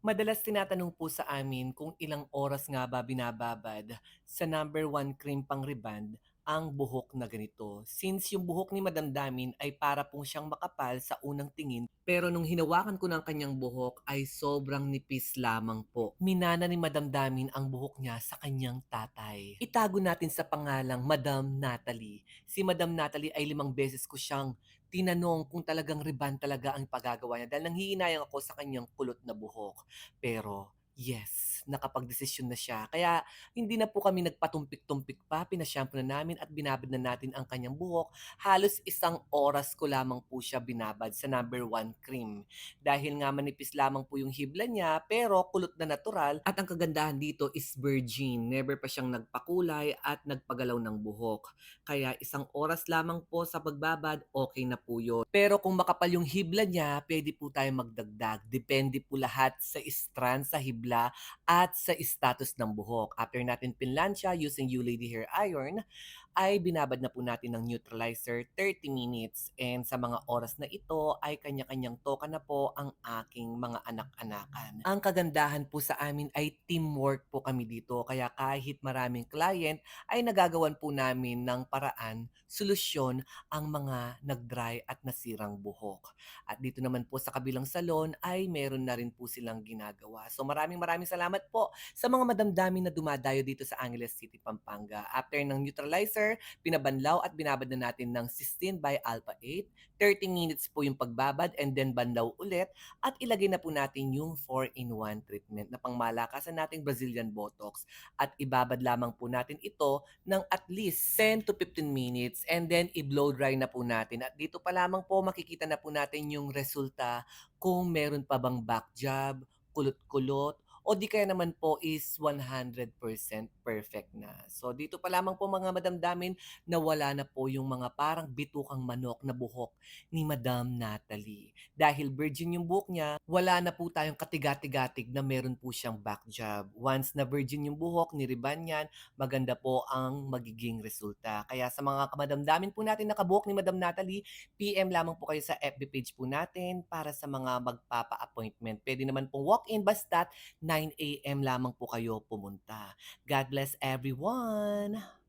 Madalas tinatanong po sa amin kung ilang oras nga ba binababad sa number one cream pang-reband ang buhok na ganito. Since yung buhok ni Madam Damin ay para pong siyang makapal sa unang tingin, pero nung hinawakan ko ng kanyang buhok ay sobrang nipis lamang po. Minana ni Madam Damin ang buhok niya sa kanyang tatay. Itago natin sa pangalang Madam Natalie. Si Madam Natalie ay 5 beses ko siyang tinanong kung talagang reband talaga ang pagagawa niya dahil nanghihinayang ako sa kanyang kulot na buhok. Pero yes, nakapagdesisyon na siya. Kaya hindi na po kami nagpatumpik-tumpik pa, pina-shampoo na namin at binabad na natin ang kanyang buhok. Halos 1 oras ko lamang po siya binabad sa number one cream. Dahil nga manipis lamang po yung hibla niya, pero kulot na natural. At ang kagandahan dito is virgin. Never pa siyang nagpakulay at nagpagalaw ng buhok. Kaya 1 oras lamang po sa pagbabad, okay na po yun. Pero kung makapal yung hibla niya, pwede po tayo magdagdag. Depende po lahat sa strand sa hibla at sa status ng buhok. After natin pinlansya using You Lady Hair Iron, ay binabad na po natin ng neutralizer 30 minutes. And sa mga oras na ito ay kanya-kanyang toka na po ang aking mga anak-anakan. Ang kagandahan po sa amin ay teamwork po kami dito. Kaya kahit maraming client ay nagagawan po namin ng paraan, solusyon ang mga nag-dry at nasirang buhok. At dito naman po sa kabilang salon ay meron na rin po silang ginagawa. So maraming maraming salamat po sa mga madamdamin na dumadayo dito sa Angeles City, Pampanga. After ng neutralizer, pinabanlaw at binabad na natin ng Cysteine by Alpha 8. 30 minutes po yung pagbabad and then banlaw ulit at ilagay na po natin yung 4-in-1 treatment na pangmalakasan nating Brazilian Botox at ibabad lamang po natin ito ng at least 10 to 15 minutes and then i-blow dry na po natin. At dito pa lamang po makikita na po natin yung resulta kung meron pa bang back job, kulot-kulot, o di kaya naman po is 100% perfect na. So dito pa lamang po mga madamdamin na wala na po yung mga parang bitukang manok na buhok ni Madam Natalie. Dahil virgin yung buhok niya, wala na po tayong katigatig-gatig na meron po siyang back job. Once na virgin yung buhok, niriban yan, maganda po ang magiging resulta. Kaya sa mga kamadamdamin po natin nakabuhok ni Madam Natalie, PM lamang po kayo sa FB page po natin para sa mga magpapa-appointment. Pwede naman pong walk-in basta't 9 AM lamang po kayo pumunta. God bless everyone!